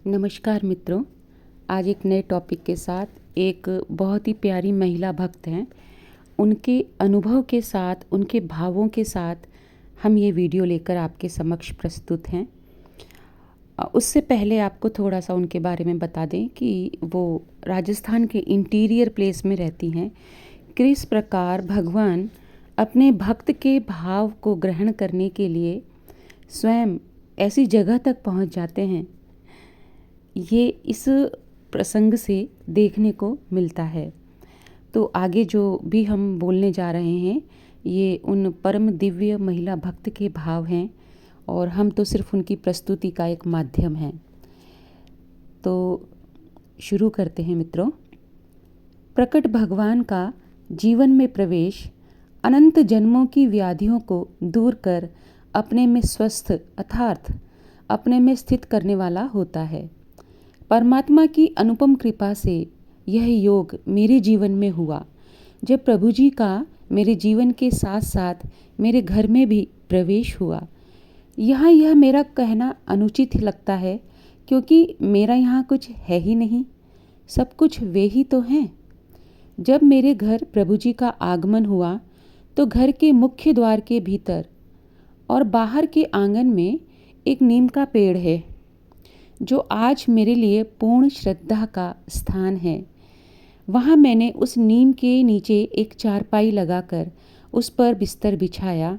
नमस्कार मित्रों। आज एक नए टॉपिक के साथ एक बहुत ही प्यारी महिला भक्त हैं, उनके अनुभव के साथ, उनके भावों के साथ हम ये वीडियो लेकर आपके समक्ष प्रस्तुत हैं। उससे पहले आपको थोड़ा सा उनके बारे में बता दें कि वो राजस्थान के इंटीरियर प्लेस में रहती हैं। किस प्रकार भगवान अपने भक्त के भाव को ग्रहण करने के लिए स्वयं ऐसी जगह तक पहुंच जाते हैं, ये इस प्रसंग से देखने को मिलता है। तो आगे जो भी हम बोलने जा रहे हैं, ये उन परम दिव्य महिला भक्त के भाव हैं और हम तो सिर्फ उनकी प्रस्तुति का एक माध्यम हैं। तो शुरू करते हैं मित्रों। प्रकट भगवान का जीवन में प्रवेश अनंत जन्मों की व्याधियों को दूर कर अपने में स्वस्थ अर्थात अपने में स्थित करने वाला होता है। परमात्मा की अनुपम कृपा से यह योग मेरे जीवन में हुआ जब प्रभु जी का मेरे जीवन के साथ साथ मेरे घर में भी प्रवेश हुआ। यहाँ यह मेरा कहना अनुचित लगता है, क्योंकि मेरा यहाँ कुछ है ही नहीं, सब कुछ वे ही तो हैं। जब मेरे घर प्रभु जी का आगमन हुआ तो घर के मुख्य द्वार के भीतर और बाहर के आंगन में एक नीम का पेड़ है, जो आज मेरे लिए पूर्ण श्रद्धा का स्थान है। वहाँ मैंने उस नीम के नीचे एक चारपाई लगाकर उस पर बिस्तर बिछाया।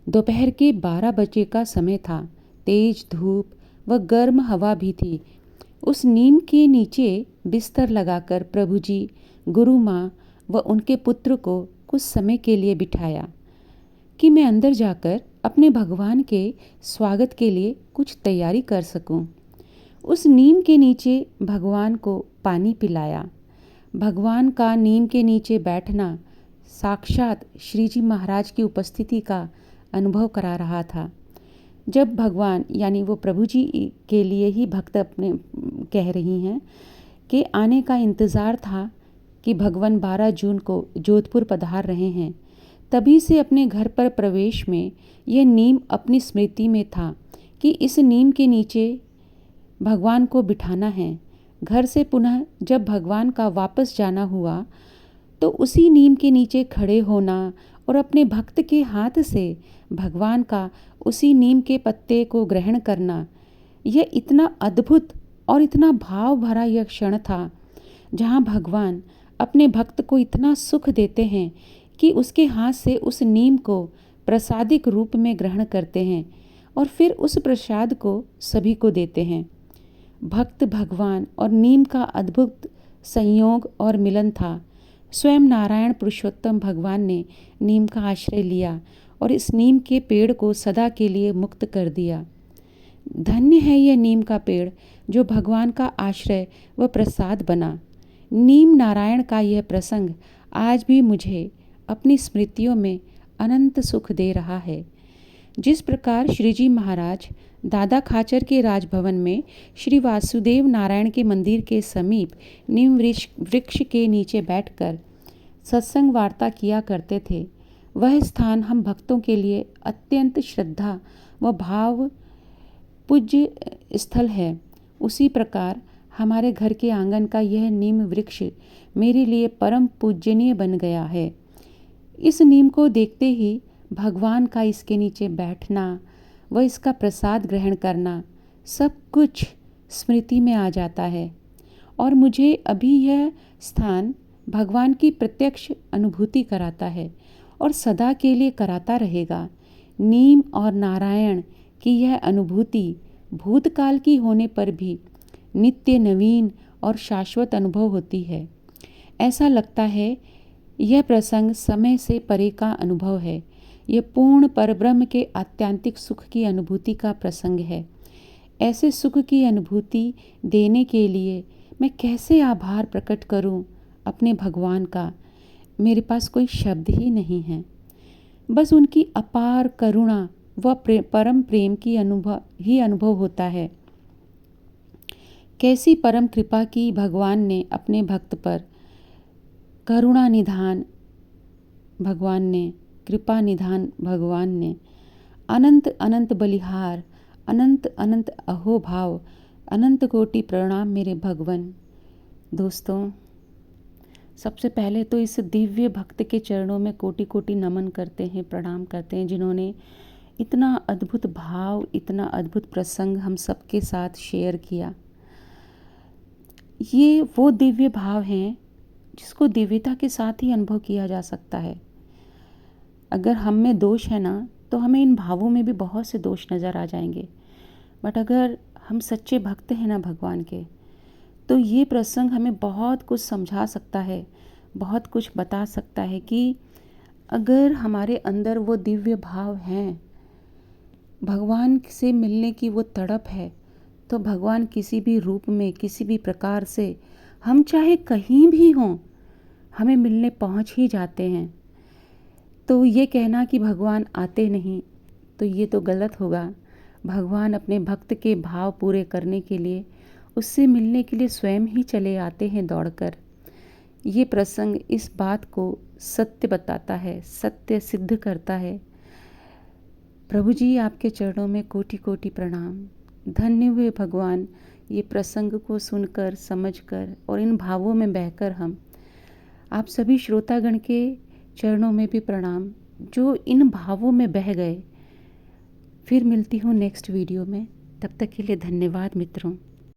दोपहर के 12 बजे का समय था। तेज धूप व गर्म हवा भी थी। उस नीम के नीचे बिस्तर लगाकर प्रभु जी, गुरु माँ व उनके पुत्र को कुछ समय के लिए बिठाया कि मैं अंदर जाकर अपने भगवान के स्वागत के लिए कुछ तैयारी कर सकूं। उस नीम के नीचे भगवान को पानी पिलाया। भगवान का नीम के नीचे बैठना साक्षात श्री जी महाराज की उपस्थिति का अनुभव करा रहा था। जब भगवान यानी वो प्रभु जी के लिए ही भक्त अपने कह रही हैं कि आने का इंतज़ार था कि भगवान 12 जून को जोधपुर पधार रहे हैं, तभी से अपने घर पर प्रवेश में यह नीम अपनी स्मृति में था कि इस नीम के नीचे भगवान को बिठाना है। घर से पुनः जब भगवान का वापस जाना हुआ तो उसी नीम के नीचे खड़े होना और अपने भक्त के हाथ से भगवान का उसी नीम के पत्ते को ग्रहण करना, यह इतना अद्भुत और इतना भाव भरा यह क्षण था, जहाँ भगवान अपने भक्त को इतना सुख देते हैं कि उसके हाथ से उस नीम को प्रसादिक रूप में ग्रहण करते हैं और फिर उस प्रसाद को सभी को देते हैं। भक्त भगवान और नीम का अद्भुत संयोग और मिलन था। स्वयं नारायण पुरुषोत्तम भगवान ने नीम का आश्रय लिया और इस नीम के पेड़ को सदा के लिए मुक्त कर दिया। धन्य है यह नीम का पेड़ जो भगवान का आश्रय व प्रसाद बना। नीम नारायण का यह प्रसंग आज भी मुझे अपनी स्मृतियों में अनंत सुख दे रहा है। जिस प्रकार श्री जी महाराज दादा खाचर के राजभवन में श्री वासुदेव नारायण के मंदिर के समीप नीम वृक्ष के नीचे बैठकर सत्संग वार्ता किया करते थे, वह स्थान हम भक्तों के लिए अत्यंत श्रद्धा व भाव पूज्य स्थल है। उसी प्रकार हमारे घर के आंगन का यह नीम वृक्ष मेरे लिए परम पूजनीय बन गया है। इस नीम को देखते ही भगवान का इसके नीचे बैठना व इसका प्रसाद ग्रहण करना सब कुछ स्मृति में आ जाता है और मुझे अभी यह स्थान भगवान की प्रत्यक्ष अनुभूति कराता है और सदा के लिए कराता रहेगा। नीम और नारायण की यह अनुभूति भूतकाल की होने पर भी नित्य नवीन और शाश्वत अनुभव होती है। ऐसा लगता है यह प्रसंग समय से परे का अनुभव है। यह पूर्ण परब्रह्म के आत्यांतिक सुख की अनुभूति का प्रसंग है। ऐसे सुख की अनुभूति देने के लिए मैं कैसे आभार प्रकट करूं अपने भगवान का। मेरे पास कोई शब्द ही नहीं है। बस उनकी अपार करुणा व परम प्रेम की अनुभव होता है। कैसी परम कृपा की भगवान ने अपने भक्त पर। करुणा निधान भगवान ने, कृपा निधान भगवान ने, अनंत अनंत बलिहार, अनंत अनंत अहोभाव अनंत कोटि प्रणाम मेरे भगवन। दोस्तों, सबसे पहले तो इस दिव्य भक्त के चरणों में कोटि कोटि नमन करते हैं, प्रणाम करते हैं, जिन्होंने इतना अद्भुत भाव, इतना अद्भुत प्रसंग हम सबके साथ शेयर किया। ये वो दिव्य भाव हैं जिसको दिव्यता के साथ ही अनुभव किया जा सकता है। अगर हम में दोष है ना, तो हमें इन भावों में भी बहुत से दोष नज़र आ जाएंगे। बट अगर हम सच्चे भक्त हैं ना भगवान के, तो ये प्रसंग हमें बहुत कुछ समझा सकता है, बहुत कुछ बता सकता है कि अगर हमारे अंदर वो दिव्य भाव हैं, भगवान से मिलने की वो तड़प है, तो भगवान किसी भी रूप में, किसी भी प्रकार से, हम चाहे कहीं भी हों, हमें मिलने पहुंच ही जाते हैं। तो ये कहना कि भगवान आते नहीं, तो ये तो गलत होगा। भगवान अपने भक्त के भाव पूरे करने के लिए, उससे मिलने के लिए स्वयं ही चले आते हैं दौड़कर। ये प्रसंग इस बात को सत्य बताता है, सत्य सिद्ध करता है। प्रभु जी, आपके चरणों में कोटि कोटि प्रणाम। धन्य हुए भगवान, ये प्रसंग को सुनकर, समझकर और इन भावों में बहकर हम। आप सभी श्रोतागण के चरणों में भी प्रणाम, जो इन भावों में बह गए। फिर मिलती हूँ नेक्स्ट वीडियो में। तब तक के लिए धन्यवाद मित्रों।